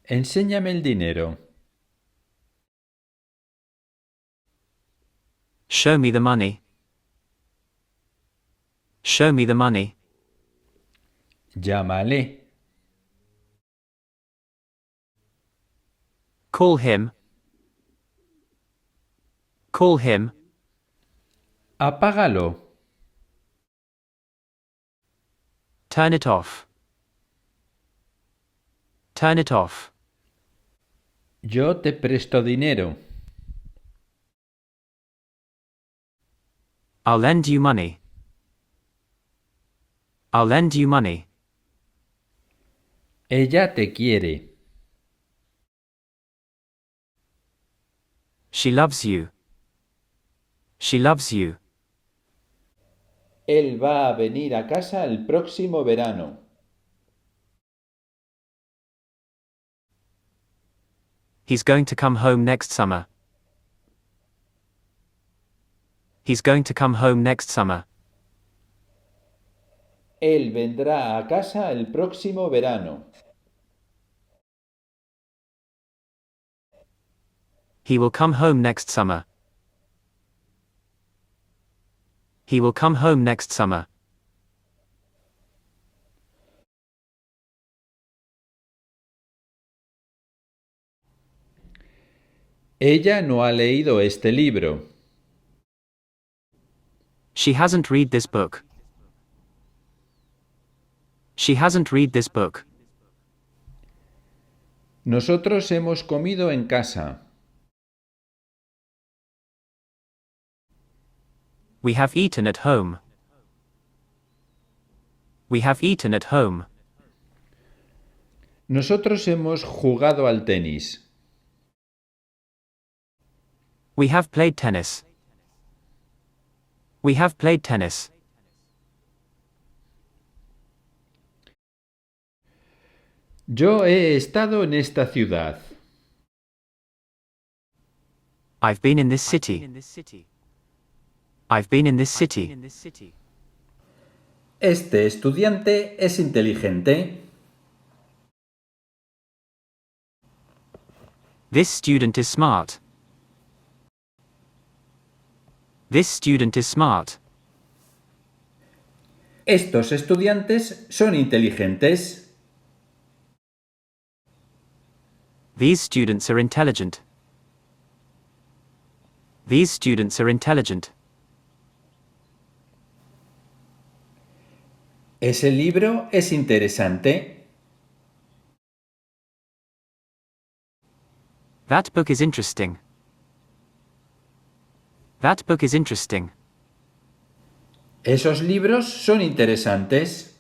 Enséñame el dinero. Show me the money. Show me the money. Llámale. Call him. Call him. Apágalo. Turn it off. Turn it off. Yo te presto dinero. I'll lend you money. I'll lend you money. Ella te quiere. She loves you. She loves you. Él va a venir a casa el próximo verano. He's going to come home next summer. He's going to come home next summer. Él vendrá a casa el próximo verano. He will come home next summer. He will come home next summer. Ella no ha leído este libro. She hasn't read this book. She hasn't read this book. Nosotros hemos comido en casa. We have eaten at home. We have eaten at home. Nosotros hemos jugado al tenis. We have played tennis. We have played tennis. Yo he estado en esta ciudad. I've been in this city. I've been in this city. Este estudiante es inteligente. This student is smart. This student is smart. Estos estudiantes son inteligentes. These students are intelligent. These students are intelligent. Ese libro es interesante. That book is interesting. That book is interesting. Esos libros son interesantes.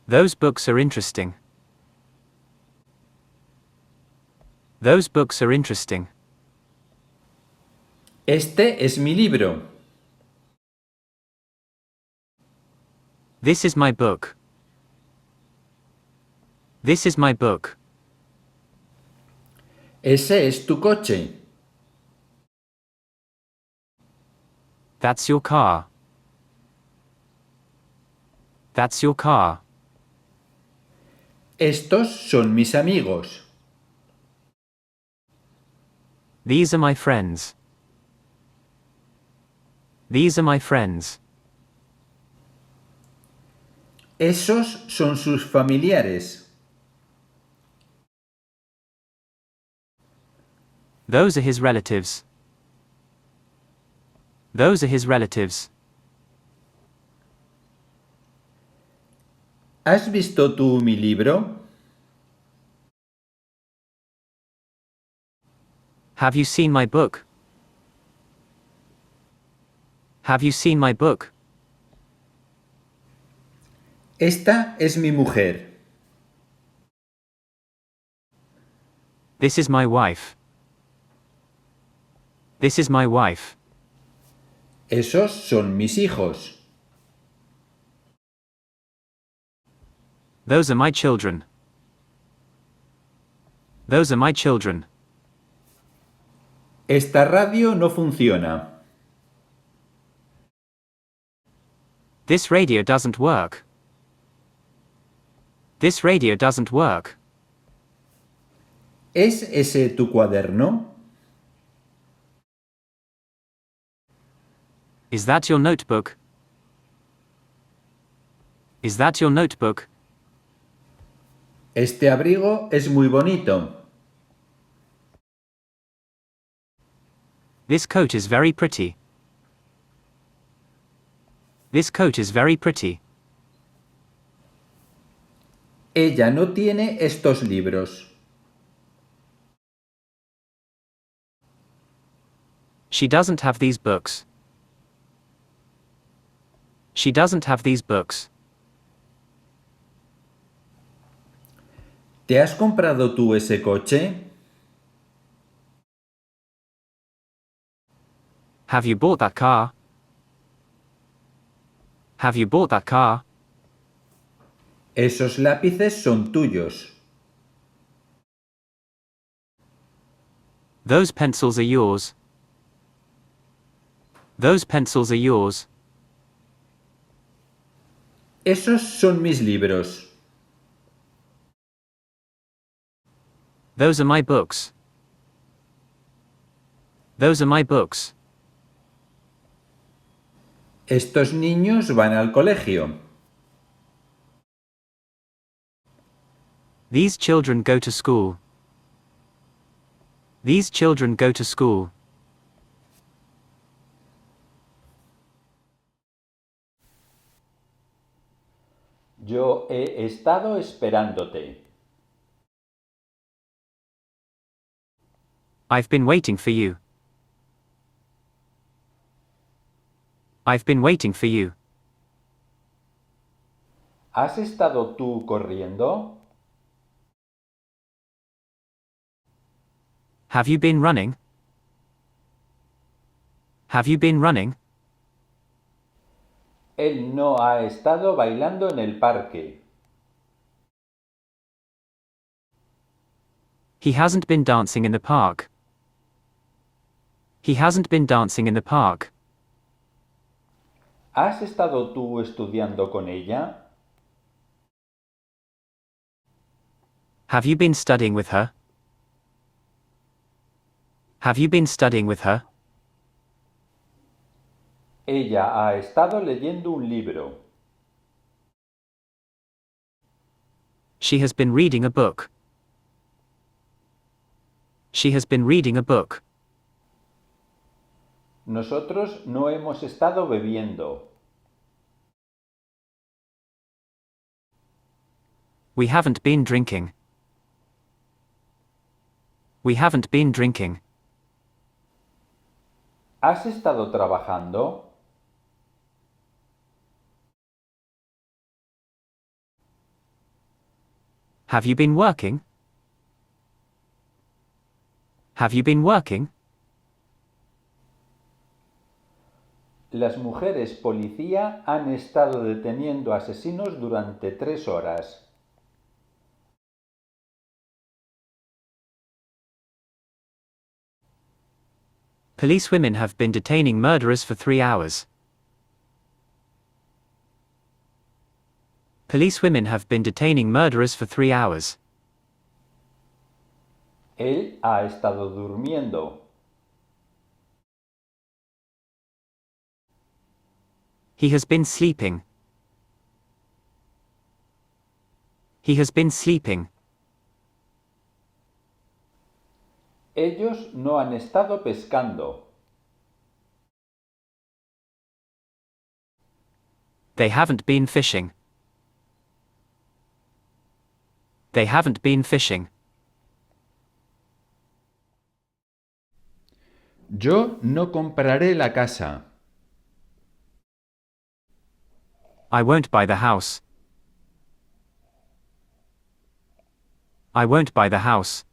Those books are interesting. Those books are interesting. Este es mi libro. This is my book. This is my book. Ese es tu coche. That's your car. That's your car. Estos son mis amigos. These are my friends. These are my friends. Esos son sus familiares. Those are his relatives. Those are his relatives. ¿Has visto tú mi libro? Have you seen my book? Have you seen my book? Esta es mi mujer. This is my wife. This is my wife. Esos son mis hijos. Those are my children. Those are my children. Esta radio no funciona. This radio doesn't work. This radio doesn't work. ¿Es ese tu cuaderno? Is that your notebook? Is that your notebook? Este abrigo es muy bonito. This coat is very pretty. This coat is very pretty. Ella no tiene estos libros. She doesn't have these books. She doesn't have these books. ¿Te has comprado tú ese coche? Have you bought that car? Have you bought that car? Esos lápices son tuyos. Those pencils are yours. Those pencils are yours. Esos son mis libros. Those are my books. Those are my books. Estos niños van al colegio. These children go to school. These children go to school. Yo he estado esperándote. I've been waiting for you. I've been waiting for you. ¿Has estado tú corriendo? Have you been running? Have you been running? Él no ha estado bailando en el parque. He hasn't been dancing in the park. He hasn't been dancing in the park. ¿Has estado tú estudiando con ella? Have you been studying with her? Have you been studying with her? Ella ha estado leyendo un libro. She has been reading a book. She has been reading a book. Nosotros no hemos estado bebiendo. We haven't been drinking. We haven't been drinking. ¿Has estado trabajando? Have you been working? Have you been working? Las mujeres policía han estado deteniendo asesinos durante 3 horas. Policewomen have been detaining murderers for 3 hours. Policewomen have been detaining murderers for 3 hours. Él ha estado durmiendo. He has been sleeping. He has been sleeping. Ellos no han estado pescando. They haven't been fishing. They haven't been fishing. Yo no compraré la casa. I won't buy the house. I won't buy the house.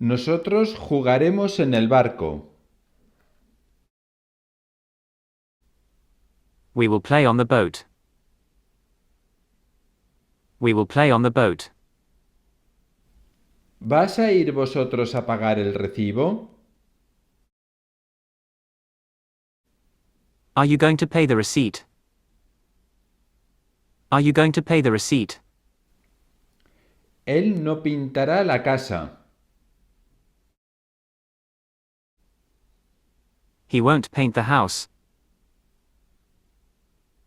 Nosotros jugaremos en el barco. We will play on the boat. We will play on the boat. ¿Vas a ir vosotros a pagar el recibo? Are you going to pay the receipt? Are you going to pay the receipt? Él no pintará la casa. He won't paint the house.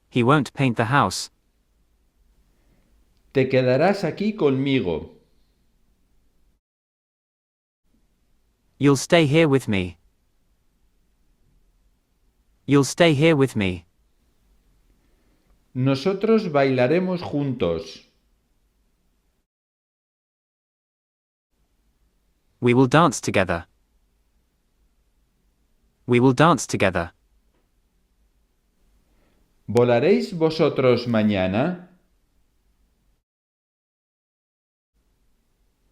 He won't paint the house. Te quedarás aquí conmigo. You'll stay here with me. You'll stay here with me. Nosotros bailaremos juntos. We will dance together. We will dance together. ¿Volaréis vosotros mañana?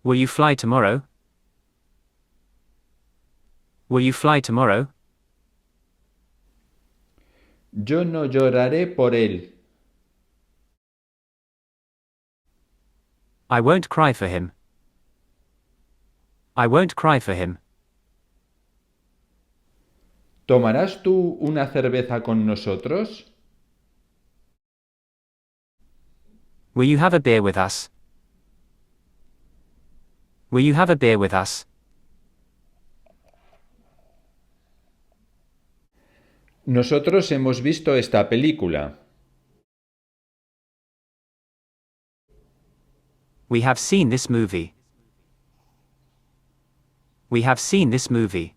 Will you fly tomorrow? Will you fly tomorrow? Yo no lloraré por él. I won't cry for him. I won't cry for him. ¿Tomarás tú una cerveza con nosotros? Will you have a beer with us? Will you have a beer with us? Nosotros hemos visto esta película. We have seen this movie. We have seen this movie.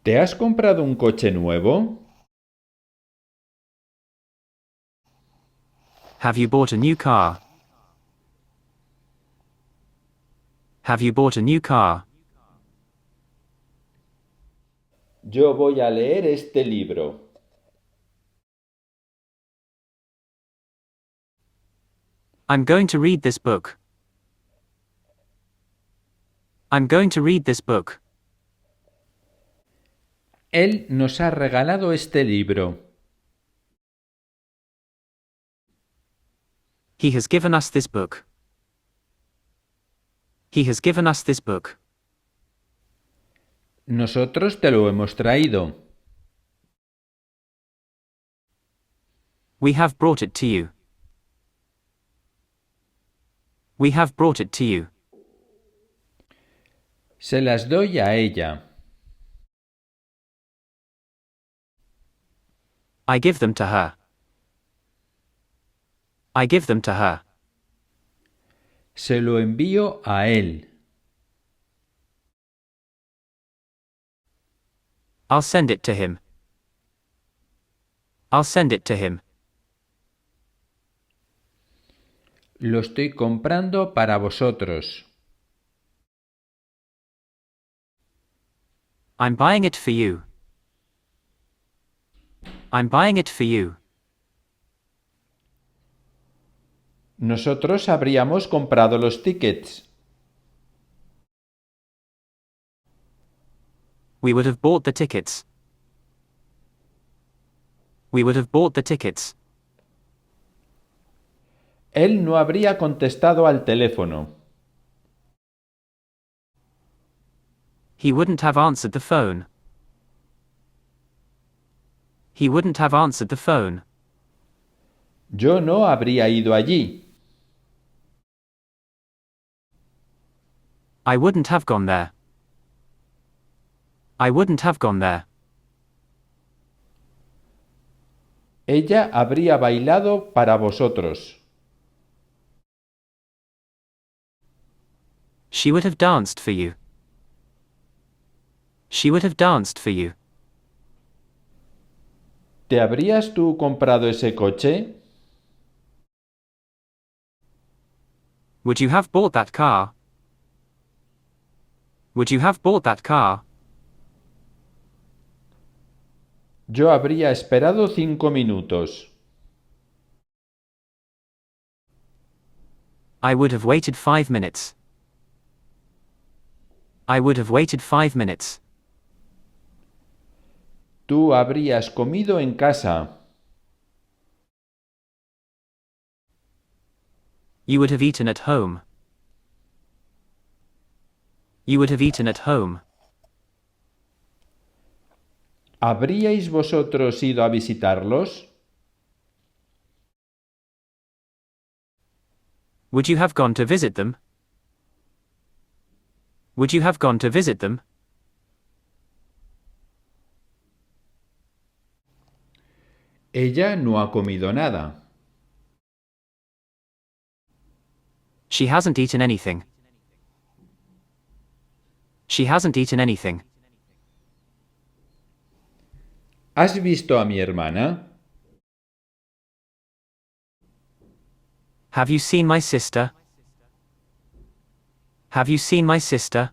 ¿Te has comprado un coche nuevo? Have you bought a new car? Have you bought a new car? Yo voy a leer este libro. I'm going to read this book. I'm going to read this book. Él nos ha regalado este libro. He has given us this book. He has given us this book. Nosotros te lo hemos traído. We have brought it to you. We have brought it to you. Se las doy a ella. I give them to her. I give them to her. Se lo envío a él. I'll send it to him. I'll send it to him. Lo estoy comprando para vosotros. I'm buying it for you. I'm buying it for you. Nosotros habríamos comprado los tickets. We would have bought the tickets. We would have bought the tickets. Él no habría contestado al teléfono. He wouldn't have answered the phone. He wouldn't have answered the phone. Yo no habría ido allí. I wouldn't have gone there. I wouldn't have gone there. Ella habría bailado para vosotros. She would have danced for you. She would have danced for you. ¿Te habrías tú comprado ese coche? Would you have bought that car? Would you have bought that car? Yo habría esperado 5 minutos. I would have waited 5 minutes. I would have waited 5 minutes. Tú habrías comido en casa. You would have eaten at home. You would have eaten at home. ¿Habríais vosotros ido a visitarlos? Would you have gone to visit them? Would you have gone to visit them? Ella no ha comido nada. She hasn't eaten anything. She hasn't eaten anything. ¿Has visto a mi hermana? Have you seen my sister? Have you seen my sister?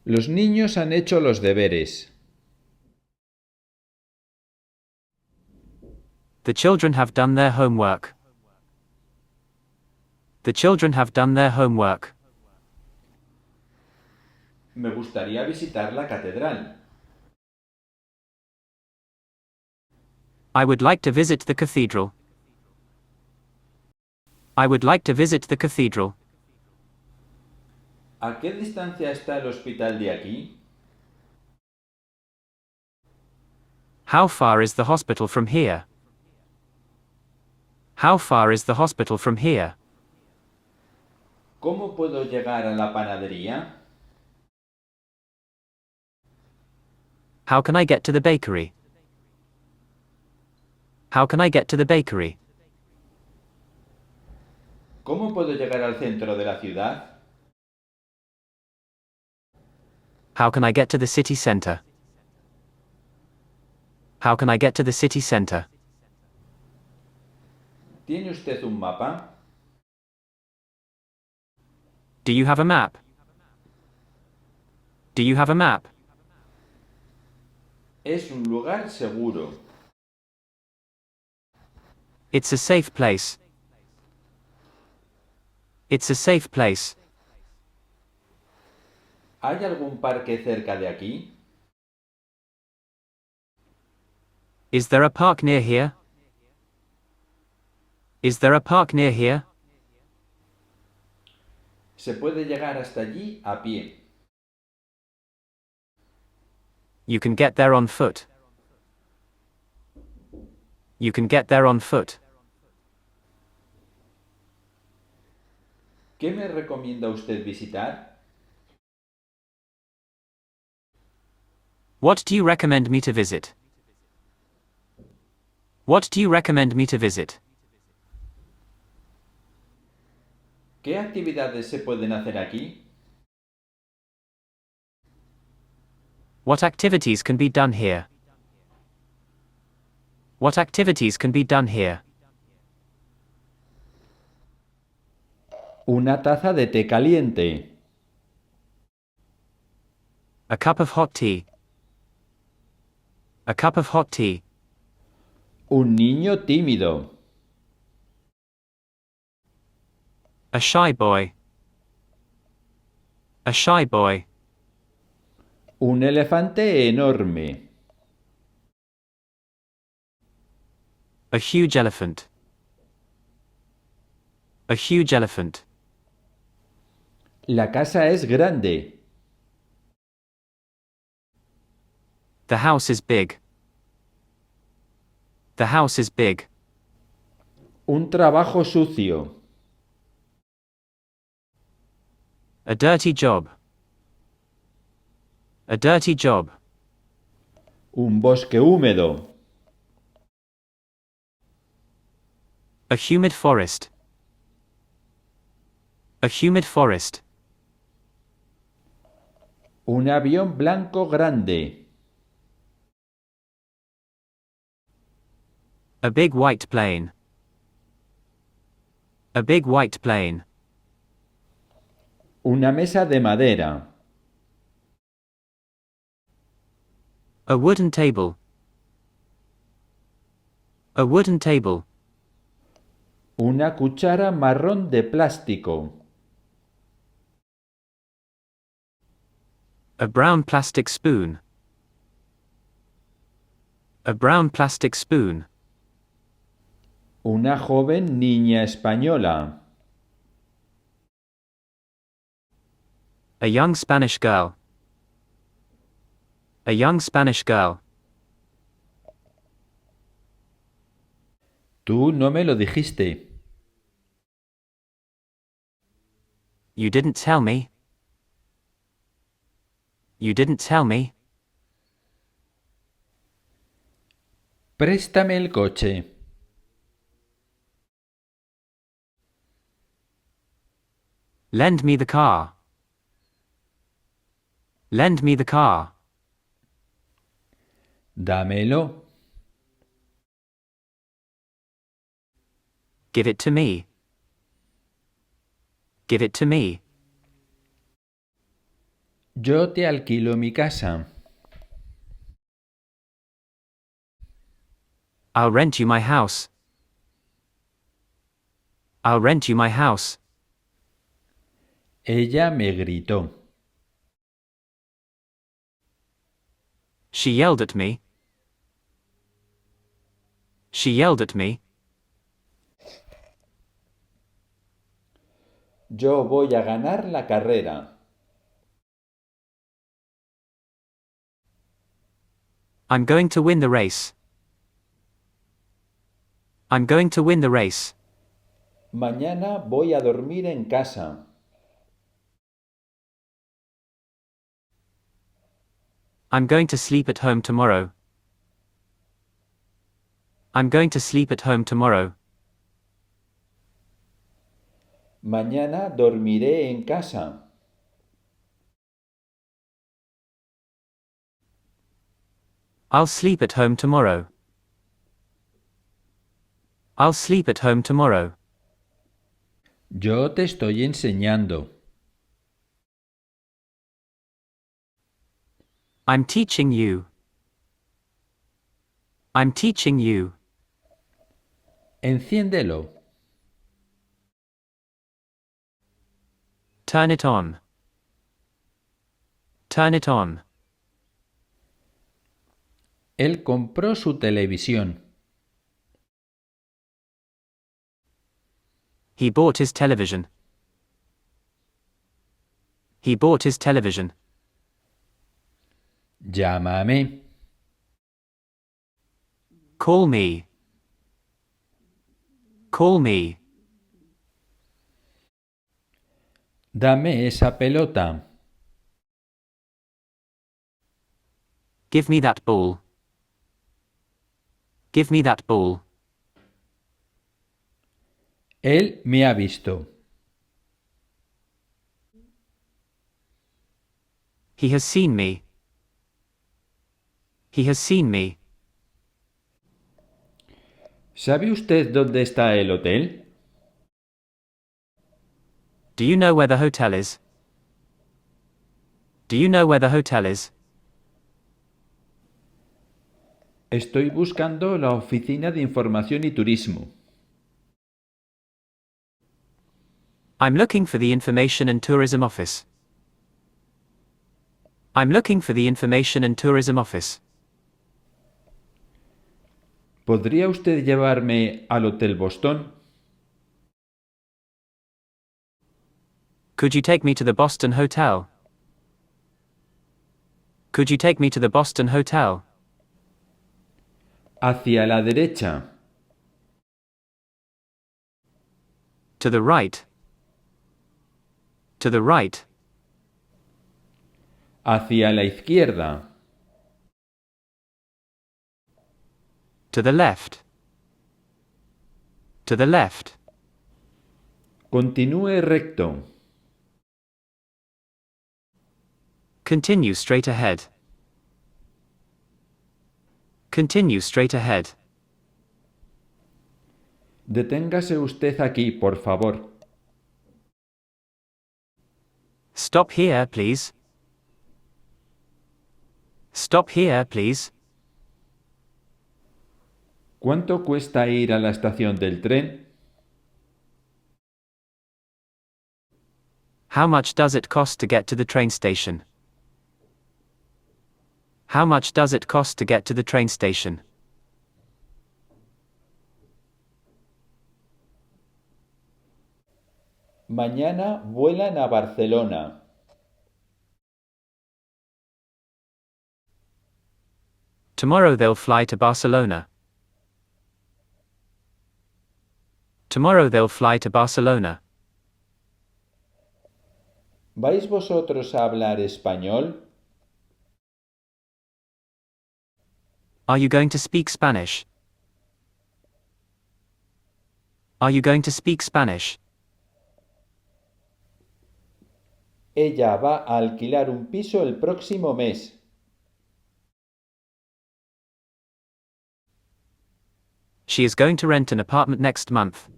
Los niños han hecho los deberes. The children have done their homework. The children have done their homework. Me gustaría visitar la catedral. I would like to visit the cathedral. I would like to visit the cathedral. ¿A qué distancia está el hospital de aquí? How far is the hospital from here? How far is the hospital from here? ¿Cómo puedo llegar a la panadería? How can I get to the bakery? How can I get to the bakery? ¿Cómo puedo llegar al centro de la ciudad? How can I get to the city center? How can I get to the city center? ¿Tiene usted un mapa? Do you have a map? Do you have a map? Es un lugar seguro. It's a safe place. It's a safe place. ¿Hay algún parque cerca de aquí? Is there a park near here? Is there a park near here? Se puede llegar hasta allí a pie. You can get there on foot. You can get there on foot. ¿Qué me recomienda usted visitar? What do you recommend me to visit? What do you recommend me to visit? ¿Qué actividades se pueden hacer aquí? What activities can be done here? What activities can be done here? Una taza de té caliente. A cup of hot tea. A cup of hot tea. Un niño tímido. A shy boy. A shy boy. Un elefante enorme. A huge elephant. A huge elephant. La casa es grande. The house is big. The house is big. Un trabajo sucio. A dirty job. A dirty job. Un bosque húmedo. A humid forest. A humid forest. Un avión blanco grande. A big white plane. A big white plane. Una mesa de madera. A wooden table. A wooden table. Una cuchara marrón de plástico. A brown plastic spoon. A brown plastic spoon. Una joven niña española. A young Spanish girl. A young Spanish girl. Tú no me lo dijiste. You didn't tell me. You didn't tell me. Préstame el coche. Lend me the car. Lend me the car. Dámelo. Give it to me. Give it to me. Yo te alquilo mi casa. I'll rent you my house. I'll rent you my house. Ella me gritó. She yelled at me. She yelled at me. Yo voy a ganar la carrera. I'm going to win the race. I'm going to win the race. Mañana voy a dormir en casa. I'm going to sleep at home tomorrow. I'm going to sleep at home tomorrow. Mañana dormiré en casa. I'll sleep at home tomorrow. I'll sleep at home tomorrow. Yo te estoy enseñando. I'm teaching you. I'm teaching you. Enciéndelo. Turn it on. Turn it on. Él compró su televisión. He bought his television. He bought his television. Llámame. Call me. Call me. Dame esa pelota. Give me that ball. Give me that ball. Él me ha visto. He has seen me. He has seen me. ¿Sabe usted dónde está el hotel? Do you know where the hotel is? Do you know where the hotel is? Estoy buscando la oficina de información y turismo. I'm looking for the Information and Tourism Office. I'm looking for the Information and Tourism Office. ¿Podría usted llevarme al Hotel Boston? Could you take me to the Boston Hotel? Could you take me to the Boston Hotel? Hacia la derecha. To the right. To the right. Hacia la izquierda. To the left. To the left. Continúe recto. Continue straight ahead. Continue straight ahead. Deténgase usted aquí, por favor. Stop here, please. Stop here, please. ¿Cuánto cuesta ir a la estación del tren? How much does it cost to get to the train station? How much does it cost to get to the train station? Mañana vuelan a Barcelona. Tomorrow they'll fly to Barcelona. Tomorrow they'll fly to Barcelona. ¿Vais vosotros a hablar español? Are you going to speak Spanish? Are you going to speak Spanish? Ella va a alquilar un piso el próximo mes. She is going to rent an apartment next month.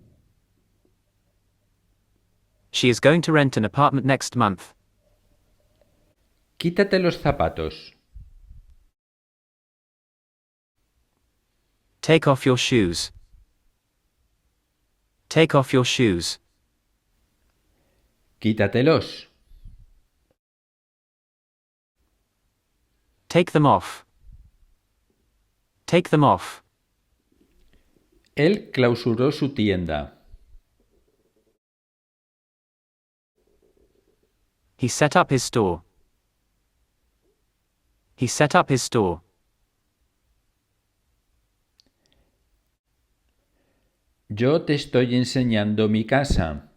She is going to rent an apartment next month. Quítate los zapatos. Take off your shoes. Take off your shoes. Quítatelos. Take them off. Take them off. Él clausuró su tienda. He set up his store. He set up his store. Yo te estoy enseñando mi casa.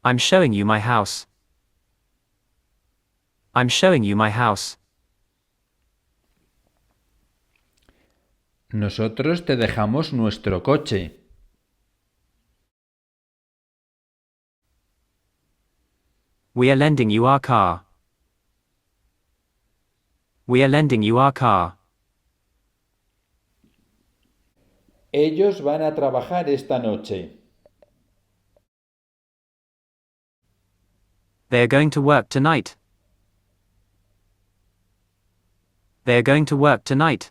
I'm showing you my house. I'm showing you my house. Nosotros te dejamos nuestro coche. We are lending you our car. We are lending you our car. Ellos van a trabajar esta noche. They are going to work tonight. They are going to work tonight.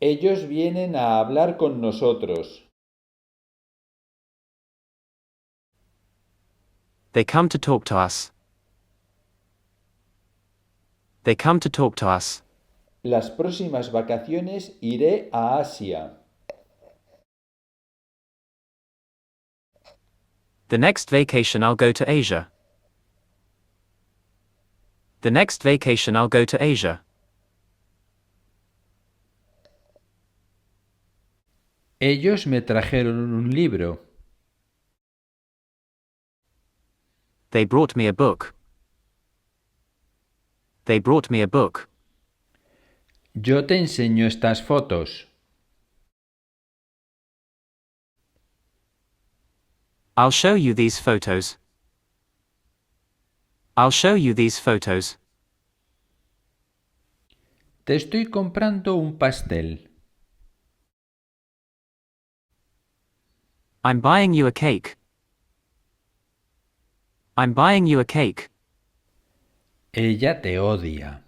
Ellos vienen a hablar con nosotros. They come to talk to us. They come to talk to us. Las próximas vacaciones iré a Asia. The next vacation I'll go to Asia. The next vacation I'll go to Asia. Ellos me trajeron un libro. They brought me a book. They brought me a book. Yo te enseño estas fotos. I'll show you these photos. I'll show you these photos. Te estoy comprando un pastel. I'm buying you a cake. I'm buying you a cake. Ella te odia.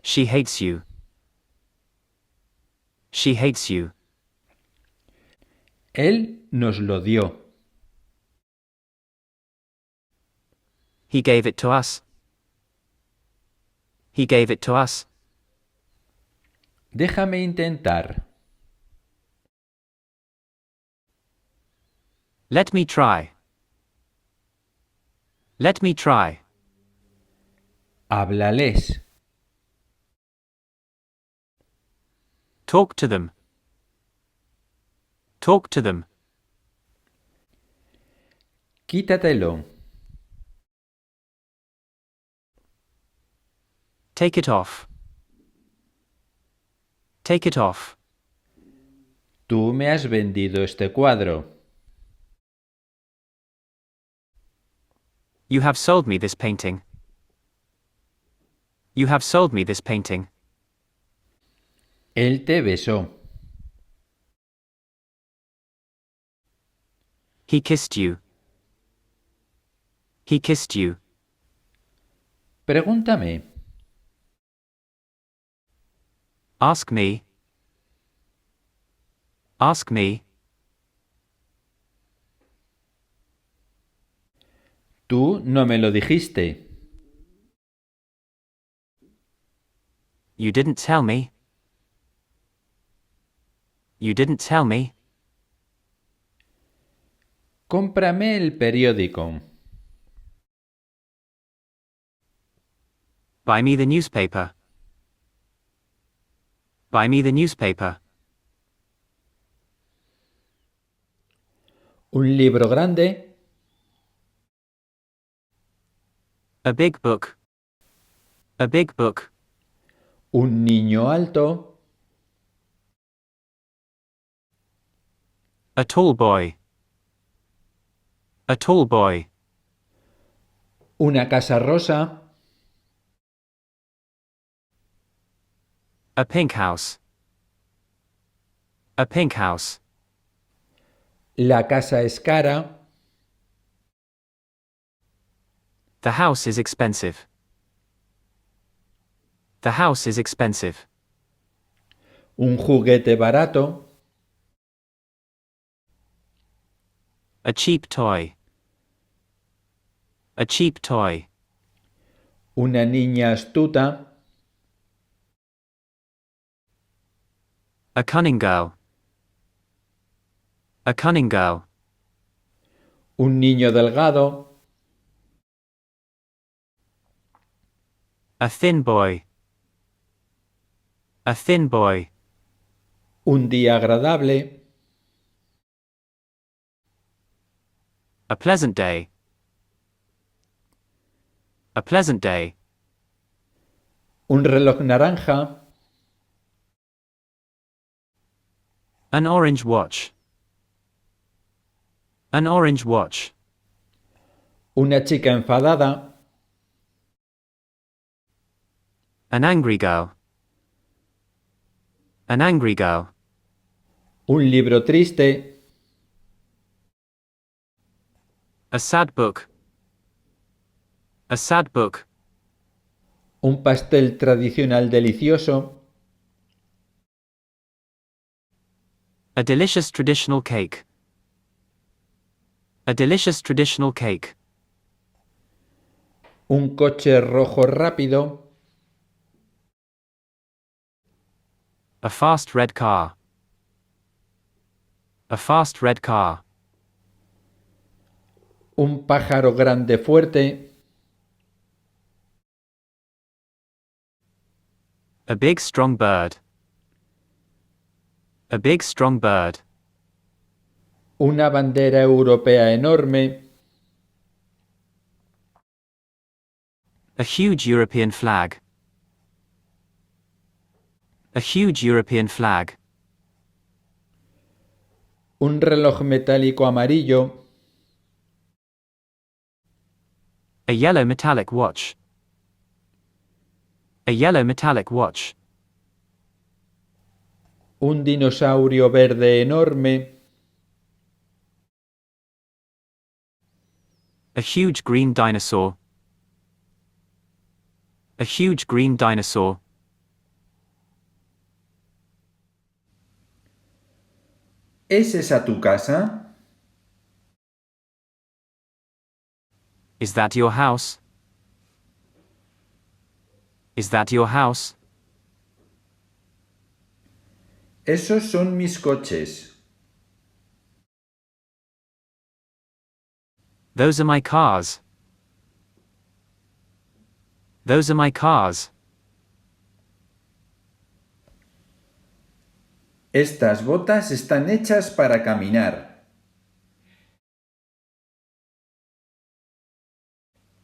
She hates you. She hates you. Él nos lo dio. He gave it to us. He gave it to us. Déjame intentar. Let me try. Let me try. Háblales. Talk to them. Talk to them. Quítatelo. Take it off. Take it off. Tú me has vendido este cuadro. You have sold me this painting. You have sold me this painting. Él te besó. He kissed you. He kissed you. Pregúntame. Ask me. Ask me. Tú no me lo dijiste. You didn't tell me. You didn't tell me. Cómprame el periódico. Buy me the newspaper. Buy me the newspaper. Un libro grande. A big book. A big book. Un niño alto. A tall boy. A tall boy. Una casa rosa. A pink house. A pink house. La casa es cara. The house is expensive. The house is expensive. Un juguete barato. A cheap toy. A cheap toy. Una niña astuta. A cunning girl. A cunning girl. Un niño delgado. A thin boy. A thin boy. Un día agradable. A pleasant day. A pleasant day. Un reloj naranja. An orange watch. An orange watch. Una chica enfadada. An angry girl. An angry girl. Un libro triste. A sad book. A sad book. Un pastel tradicional delicioso. A delicious traditional cake. A delicious traditional cake. Un coche rojo rápido. A fast red car. A fast red car. Un pájaro grande fuerte. A big strong bird. A big strong bird. Una bandera europea enorme. A huge European flag. A huge European flag. Un reloj metálico amarillo. A yellow metallic watch. A yellow metallic watch. Un dinosaurio verde enorme. A huge green dinosaur. A huge green dinosaur. ¿Es esa tu casa? Is that your house? Is that your house? Esos son mis coches. Those are my cars. Those are my cars. Estas botas están hechas para caminar.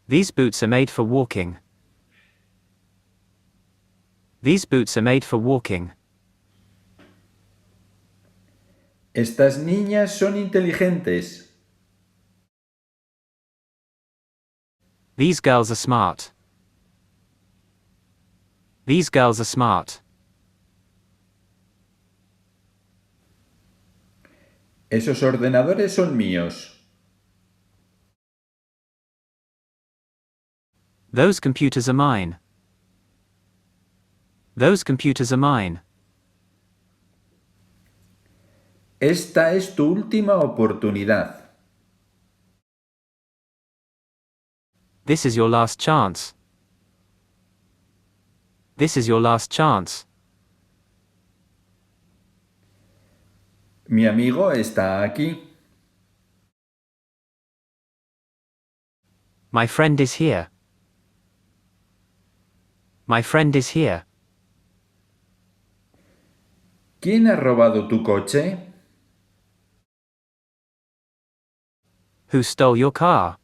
These boots are made for walking. These boots are made for walking. Estas niñas son inteligentes. These girls are smart. These girls are smart. Esos ordenadores son míos. Those computers are mine. Those computers are mine. Esta es tu última oportunidad. This is your last chance. This is your last chance. Mi amigo está aquí. My friend is here. My friend is here. ¿Quién ha robado tu coche? Who stole your car?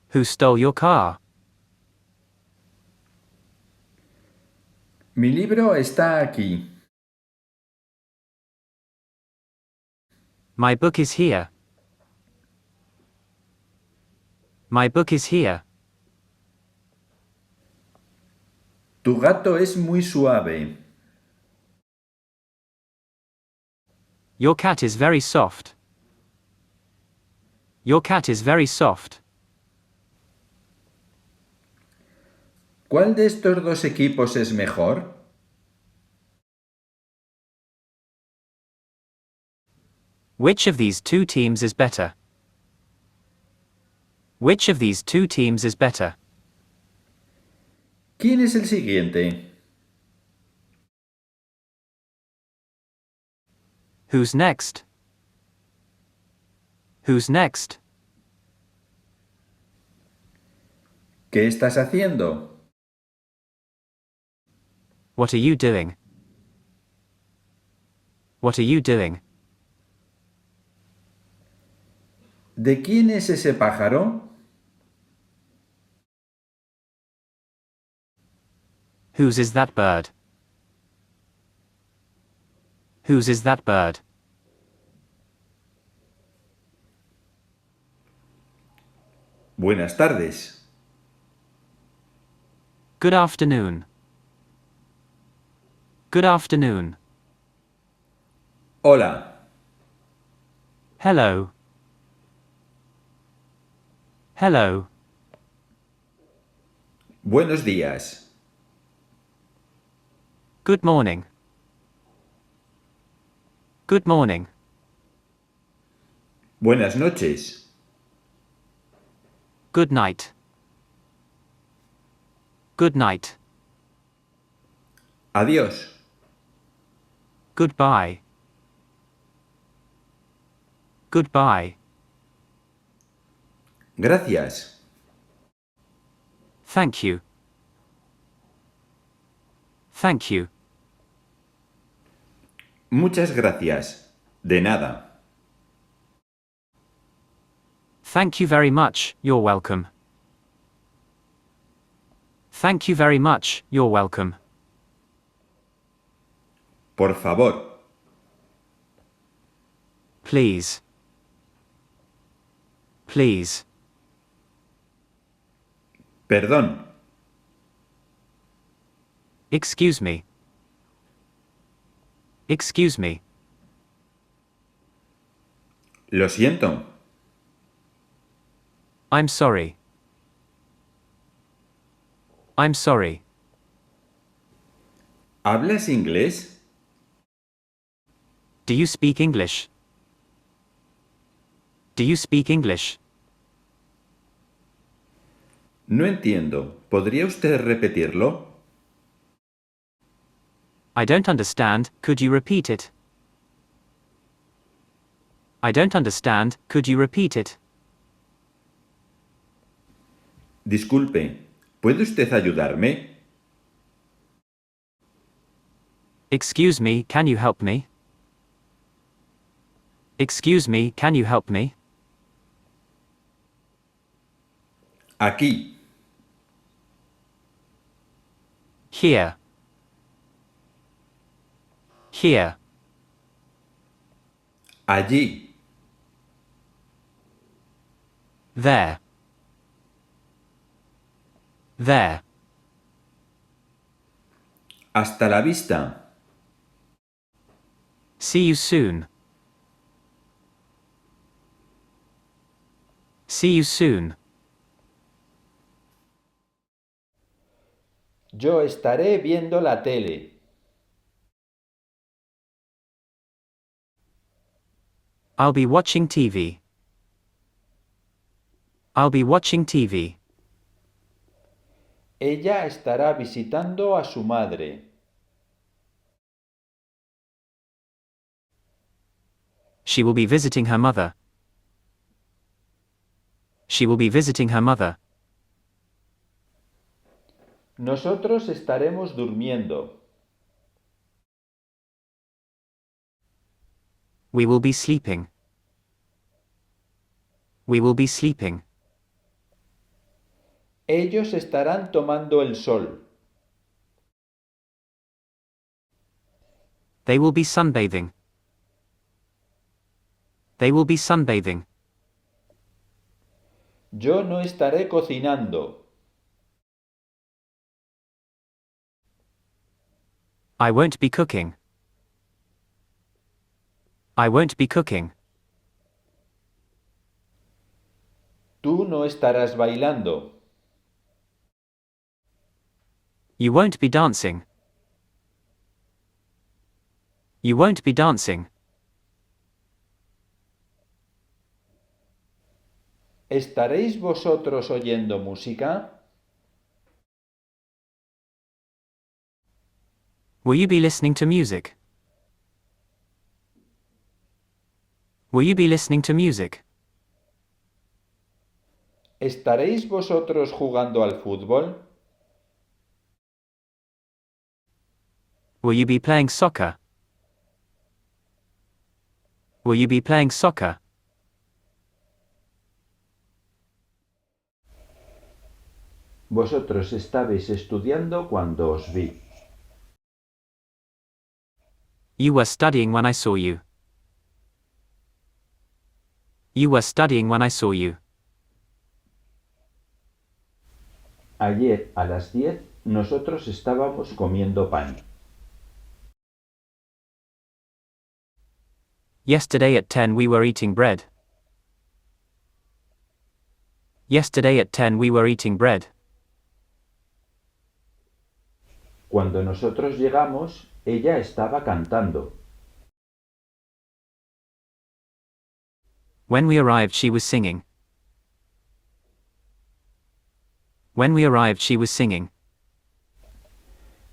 Who stole your car? Mi libro está aquí. My book is here. My book is here. Tu gato es muy suave. Your cat is very soft. Your cat is very soft. ¿Cuál de estos dos equipos es mejor? Which of these two teams is better? Which of these two teams is better? ¿Quién es el siguiente? Who's next? Who's next? ¿Qué estás haciendo? What are you doing? What are you doing? ¿De quién es ese pájaro? Whose is that bird? Whose is that bird? Buenas tardes. Good afternoon. Good afternoon. Hola. Hello. Hello. Buenos días. Good morning. Good morning. Buenas noches. Good night. Good night. Adiós. Goodbye. Goodbye. Gracias. Thank you. Thank you. Muchas gracias. De nada. Thank you very much, you're welcome. Thank you very much, you're welcome. Por favor. Please. Please. Perdón. Excuse me. Excuse me. Lo siento. I'm sorry. I'm sorry. ¿Hablas inglés? Do you speak English? Do you speak English? No entiendo. ¿Podría usted repetirlo? I don't understand, could you repeat it? I don't understand, could you repeat it? Disculpe. ¿Puede usted ayudarme? Excuse me, can you help me? Excuse me, can you help me? Aquí. Here. Here. Allí. There. There. Hasta la vista. See you soon. See you soon. Yo estaré viendo la tele. I'll be watching TV. I'll be watching TV. Ella estará visitando a su madre. She will be visiting her mother. She will be visiting her mother. Nosotros estaremos durmiendo. We will be sleeping. We will be sleeping. Ellos estarán tomando el sol. They will be sunbathing. They will be sunbathing. Yo no estaré cocinando. I won't be cooking. I won't be cooking. Tú no estarás bailando. You won't be dancing. You won't be dancing. ¿Estaréis vosotros oyendo música? Will you be listening to music? Will you be listening to music? ¿Estaréis vosotros jugando al fútbol? Will you be playing soccer? Will you be playing soccer? Vosotros estabais estudiando cuando os vi. You were studying when I saw you. You were studying when I saw you. Ayer a las 10 nosotros estábamos comiendo pan. Yesterday at 10 we were eating bread. Yesterday at 10 we were eating bread. Cuando nosotros llegamos, ella estaba cantando. When we arrived she was singing. When we arrived she was singing.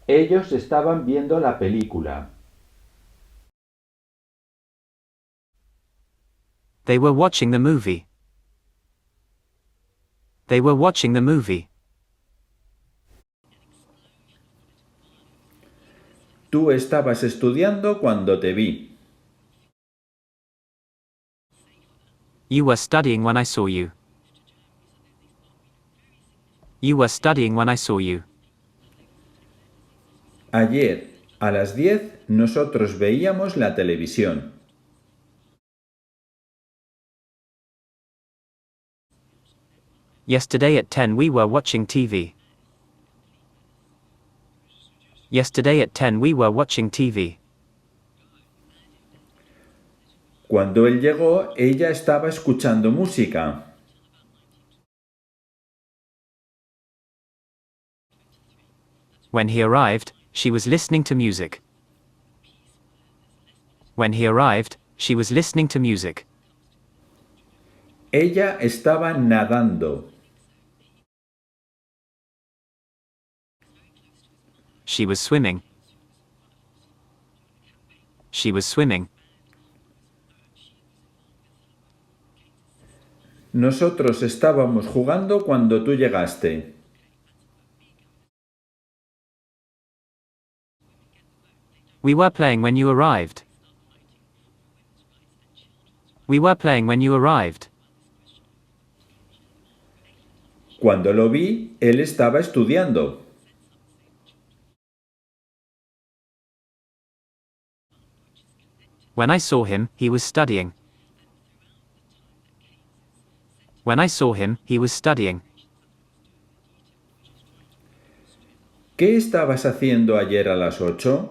Ellos estaban viendo la película. They were watching the movie. They were watching the movie. Tú estabas estudiando cuando te vi. You were studying when I saw you. You were studying when I saw you. Ayer a las 10 nosotros veíamos la televisión. Yesterday at 10 we were watching TV. Yesterday at 10 we were watching TV. Cuando él llegó, ella estaba escuchando música. When he arrived, she was listening to music. When he arrived, she was listening to music. Ella estaba nadando. She was swimming. She was swimming. Nosotros estábamos jugando cuando tú llegaste. We were playing when you arrived. We were playing when you arrived. Cuando lo vi, él estaba estudiando. When I saw him, he was studying. When I saw him, he was studying. ¿Qué estabas haciendo ayer a las 8?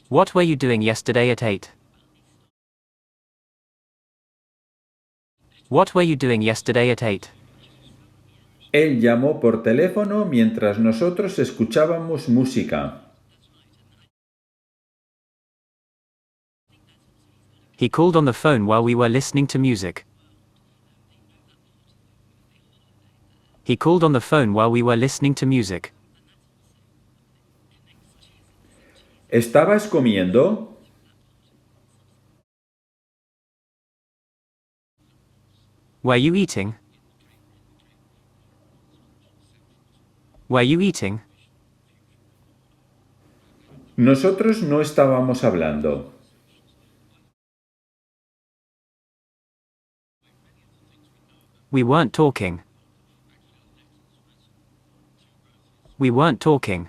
What were you doing yesterday at 8? What were you doing yesterday at 8? Él llamó por teléfono mientras nosotros escuchábamos música. He called on the phone while we were listening to music. He called on the phone while we were listening to music. ¿Estabas comiendo? Were you eating? Were you eating? Nosotros no estábamos hablando. We weren't talking. We weren't talking.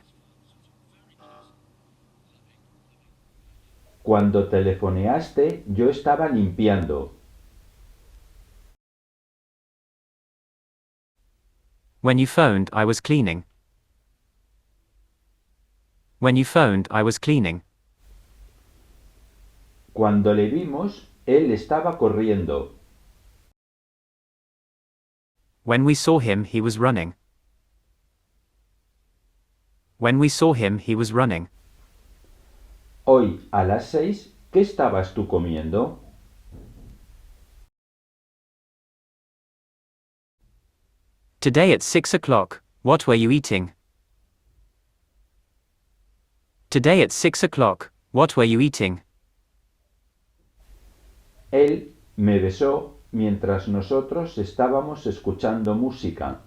Cuando telefoneaste, yo estaba limpiando. When you phoned, I was cleaning. When you phoned, I was cleaning. Cuando le vimos, él estaba corriendo. When we saw him, he was running. When we saw him, he was running. Hoy, a las 6, ¿qué estabas tú comiendo? Today at 6 o'clock, what were you eating? Today at 6 o'clock, what were you eating? Él me besó mientras nosotros estábamos escuchando música.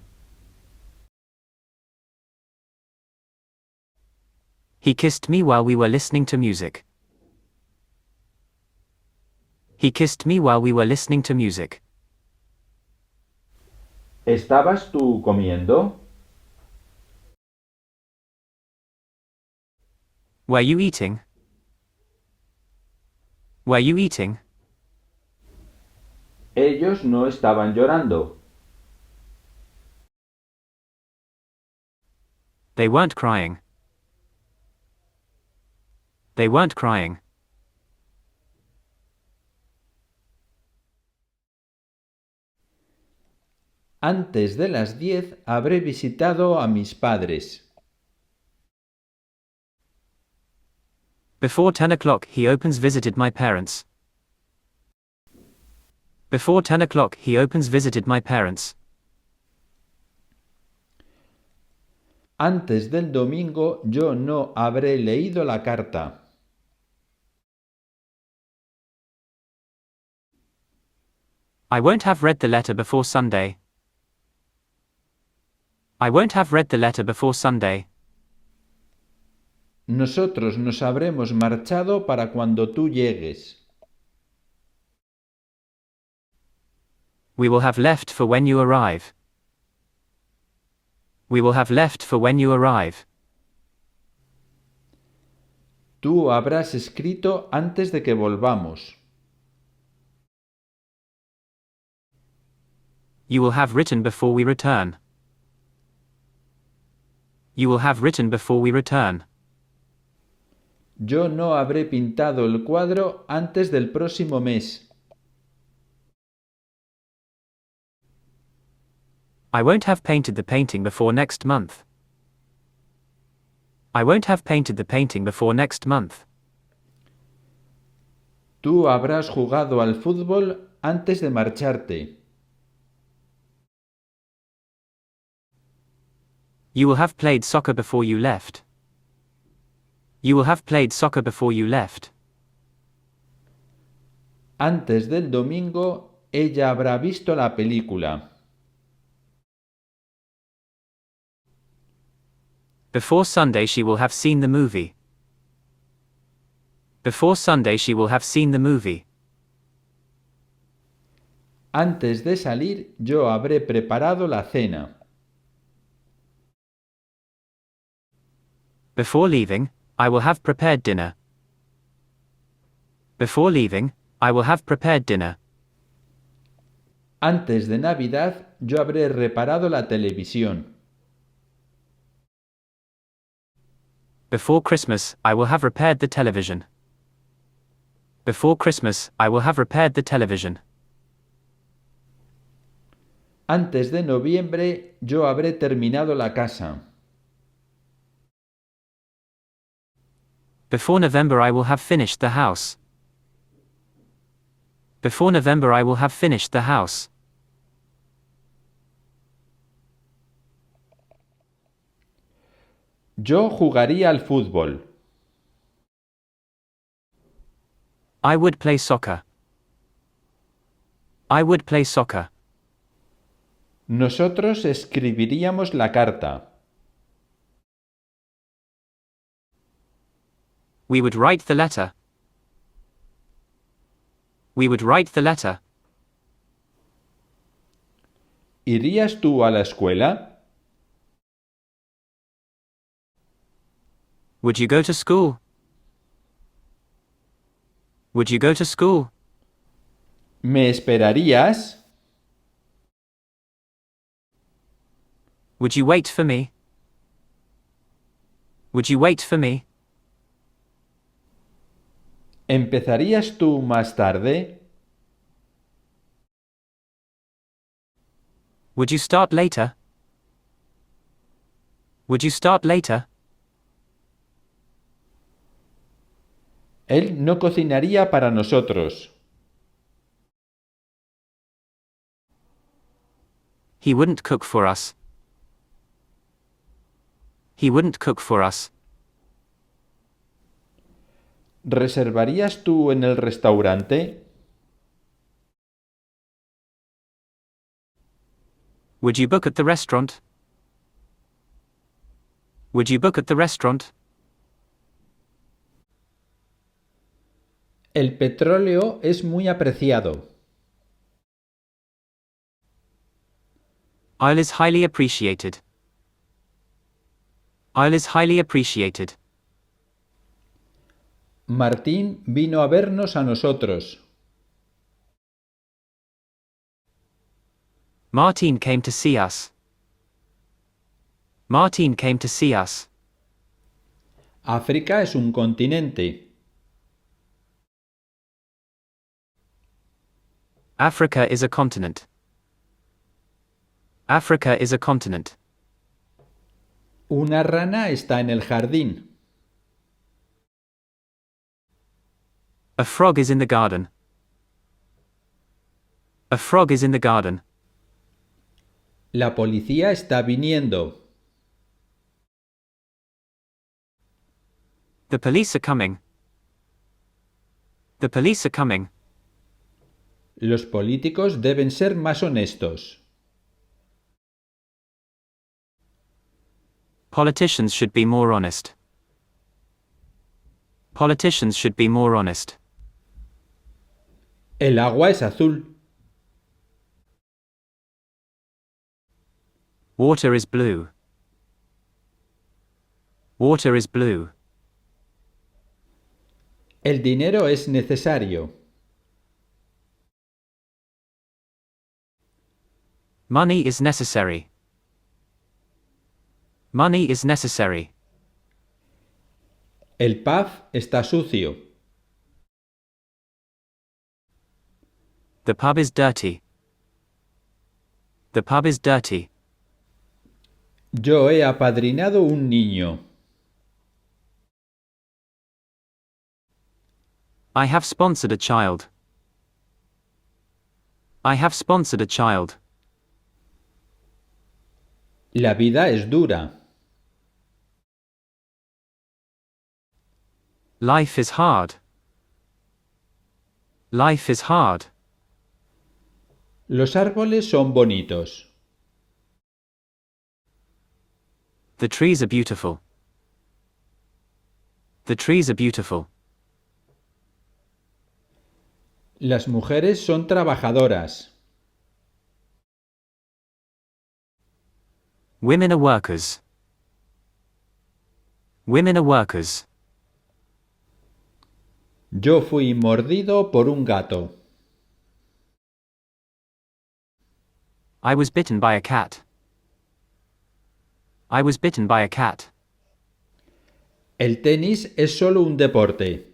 He kissed me while we were listening to music. He kissed me while we were listening to music. ¿Estabas tú comiendo? Were you eating? Were you eating? Ellos no estaban llorando. They weren't crying. They weren't crying. Antes de las 10 habré visitado a mis padres. Before 10 o'clock he opens visited my parents. Before 10 o'clock he opens visited my parents. Antes del domingo yo no habré leído la carta. I won't have read the letter before Sunday. I won't have read the letter before Sunday. Nosotros nos habremos marchado para cuando tú llegues. We will have left for when you arrive. We will have left for when you arrive. Tú habrás escrito antes de que volvamos. You will have written before we return. You will have written before we return. Yo no habré pintado el cuadro antes del próximo mes. I won't have painted the painting before next month. I won't have painted the painting before next month. Tú habrás jugado al fútbol antes de marcharte. You will have played soccer before you left. You will have played soccer before you left. Antes del domingo, ella habrá visto la película. Before Sunday she will have seen the movie. Before Sunday she will have seen the movie. Antes de salir, yo habré preparado la cena. Before leaving, I will have prepared dinner. Before leaving, I will have prepared dinner. Antes de Navidad, yo habré reparado la televisión. Before Christmas, I will have repaired the television. Before Christmas, I will have repaired the television. Antes de noviembre, yo habré terminado la casa. Before November I will have finished the house. Before November I will have finished the house. Yo jugaría al fútbol. I would play soccer. I would play soccer. Nosotros escribiríamos la carta. We would write the letter. We would write the letter. ¿Irías tú a la escuela? Would you go to school? Would you go to school? ¿Me esperarías? Would you wait for me? Would you wait for me? ¿Empezarías tú más tarde? Would you start later? Would you start later? Él no cocinaría para nosotros. He wouldn't cook for us. He wouldn't cook for us. ¿Reservarías tú en el restaurante? Would you book at the restaurant? Would you book at the restaurant? El petróleo es muy apreciado. Oil is highly appreciated. Oil is highly appreciated. Martín vino a vernos a nosotros. Martin came to see us. Martin came to see us. África es un continente. Africa is a continent. Africa is a continent. Una rana está en el jardín. A frog is in the garden. A frog is in the garden. La policía está viniendo. The police are coming. The police are coming. Los políticos deben ser más honestos. Politicians should be more honest. Politicians should be more honest. El agua es azul. Water is blue. Water is blue. El dinero es necesario. Money is necessary. Money is necessary. El pub está sucio. The pub is dirty. The pub is dirty. Yo he apadrinado un niño. I have sponsored a child. I have sponsored a child. La vida es dura. Life is hard. Life is hard. Los árboles son bonitos. The trees are beautiful. The trees are beautiful. Las mujeres son trabajadoras. Women are workers. Women are workers. Yo fui mordido por un gato. I was bitten by a cat. I was bitten by a cat. El tenis es solo un deporte.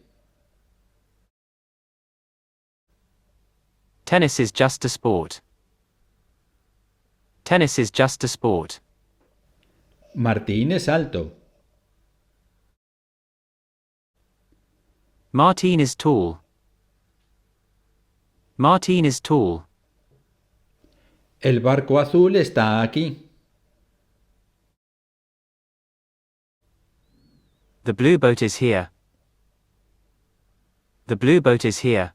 Tennis is just a sport. Tennis is just a sport. Martín es alto. Martin is tall. Martin is tall. El barco azul está aquí. The blue boat is here. The blue boat is here.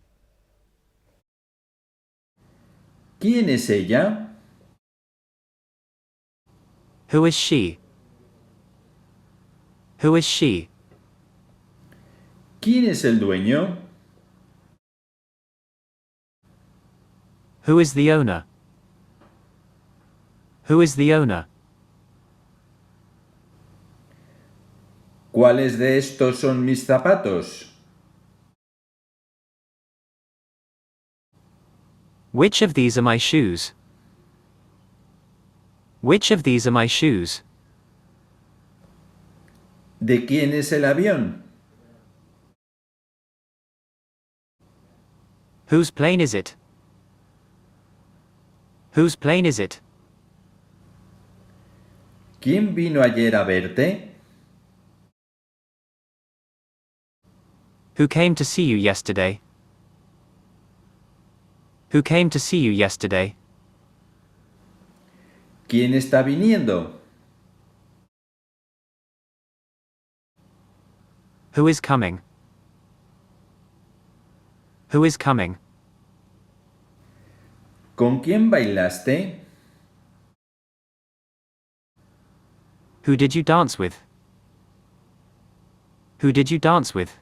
¿Quién es ella? Who is she? Who is she? ¿Quién es el dueño? Who is the owner? Who is the owner? ¿Cuáles de estos son mis zapatos? Which of these are my shoes? Which of these are my shoes? ¿De quién es el avión? Whose plane is it? Whose plane is it? ¿Quién vino ayer a verte? Who came to see you yesterday? Who came to see you yesterday? ¿Quién está viniendo? Who is coming? Who is coming? ¿Con quién bailaste? Who did you dance with? Who did you dance with?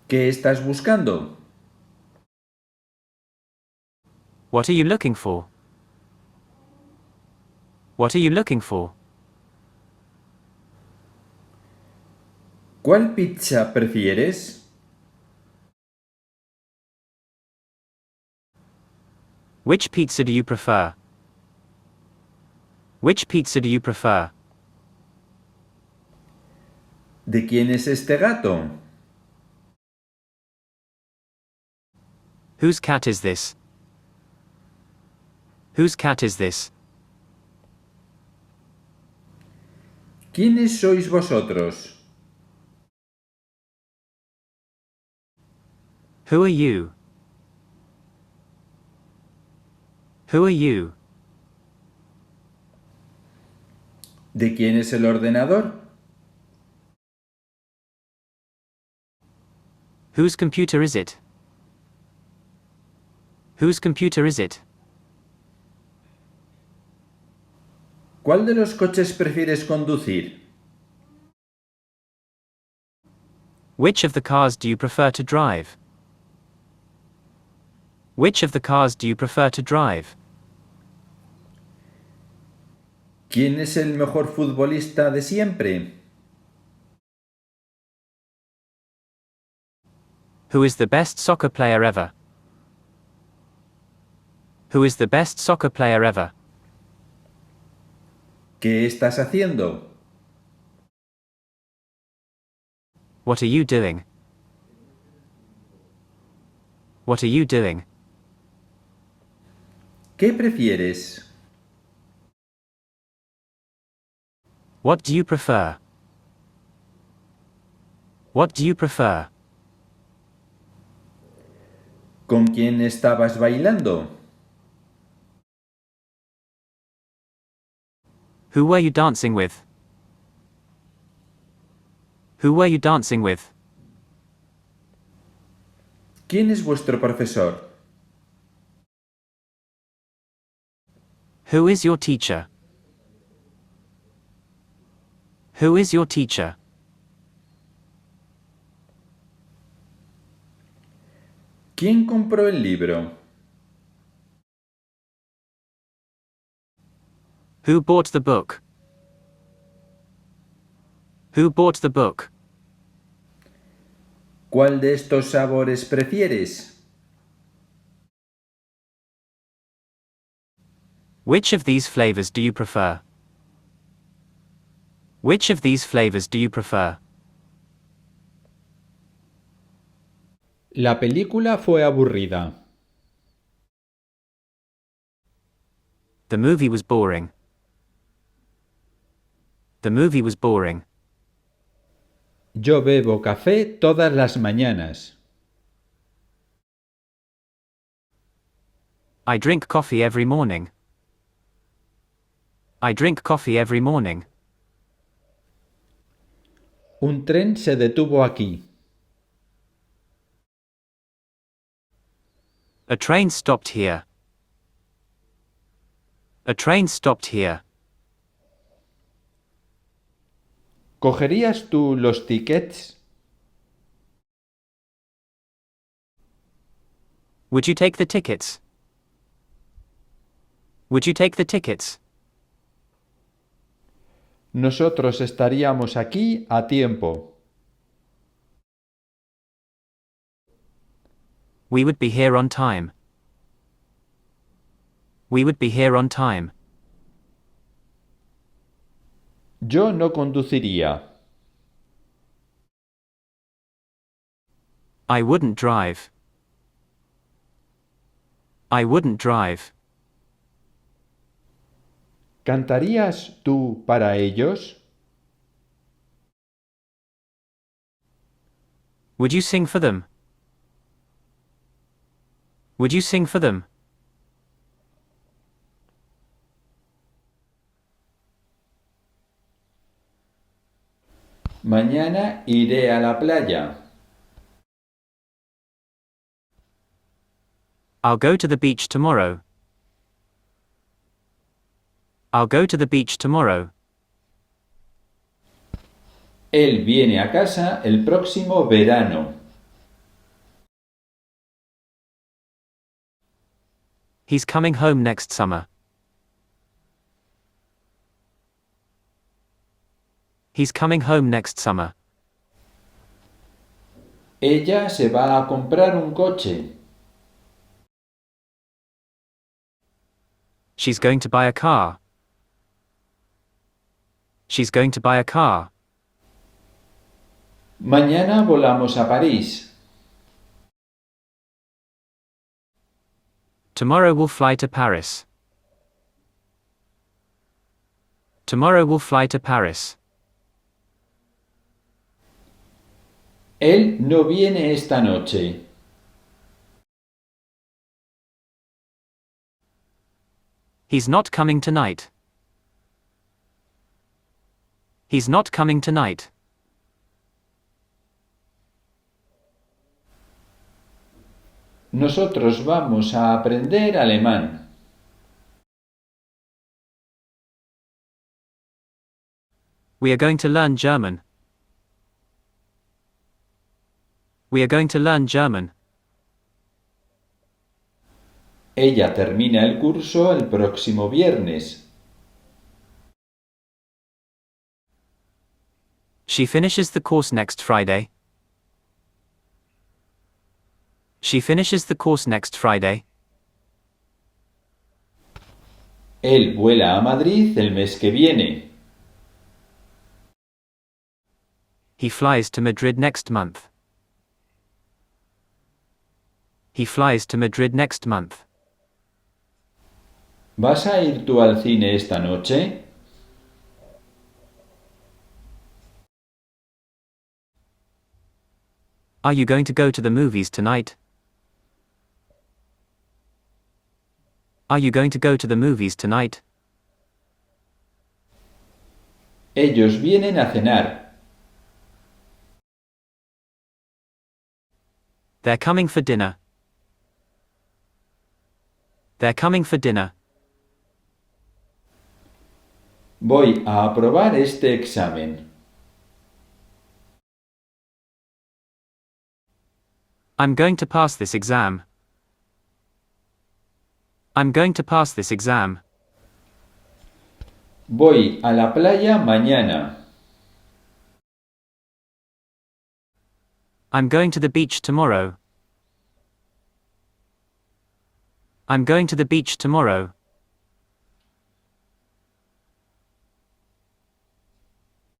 ¿Qué estás buscando? What are you looking for? What are you looking for? ¿Cuál pizza prefieres? Which pizza do you prefer? Which pizza do you prefer? ¿De quién es este gato? Whose cat is this? Whose cat is this? ¿Quiénes sois vosotros? Who are you? Who are you? ¿De quién es el ordenador? Whose computer is it? Whose computer is it? ¿Cuál de los coches prefieres conducir? Which of the cars do you prefer to drive? Which of the cars do you prefer to drive? ¿Quién es el mejor futbolista de siempre? Who is the best soccer player ever? Who is the best soccer player ever? ¿Qué estás haciendo? What are you doing? What are you doing? ¿Qué prefieres? What do you prefer? What do you prefer? ¿Con quién estabas bailando? Who were you dancing with? Who were you dancing with? ¿Quién es vuestro profesor? Who is your teacher? Who is your teacher? ¿Quién compró el libro? Who bought the book? Who bought the book? ¿Cuál de estos sabores prefieres? Which of these flavors do you prefer? Which of these flavors do you prefer? La película fue aburrida. The movie was boring. The movie was boring. Yo bebo café todas las mañanas. I drink coffee every morning. I drink coffee every morning. Un tren se detuvo aquí. A train stopped here. A train stopped here. ¿Cogerías tú los tickets? Would you take the tickets? Would you take the tickets? Nosotros estaríamos aquí a tiempo. We would be here on time. We would be here on time. Yo no conduciría. I wouldn't drive. I wouldn't drive. ¿Cantarías tú para ellos? Would you sing for them? Would you sing for them? Mañana iré a la playa. I'll go to the beach tomorrow. I'll go to the beach tomorrow. Él viene a casa el próximo verano. He's coming home next summer. He's coming home next summer. Ella se va a comprar un coche. She's going to buy a car. She's going to buy a car. Mañana volamos a París. Tomorrow we'll fly to Paris. Tomorrow we'll fly to Paris. Él no viene esta noche. He's not coming tonight. He's not coming tonight. Nosotros vamos a aprender alemán. We are going to learn German. We are going to learn German. Ella termina el curso el próximo viernes. She finishes the course next Friday. She finishes the course next Friday. Él vuela a Madrid el mes que viene. He flies to Madrid next month. He flies to Madrid next month. ¿Vas a ir tú al cine esta noche? Are you going to go to the movies tonight? Are you going to go to the movies tonight? Ellos vienen a cenar. They're coming for dinner. They're coming for dinner. Voy a aprobar este examen. I'm going to pass this exam. I'm going to pass this exam. Voy a la playa mañana. I'm going to the beach tomorrow. I'm going to the beach tomorrow.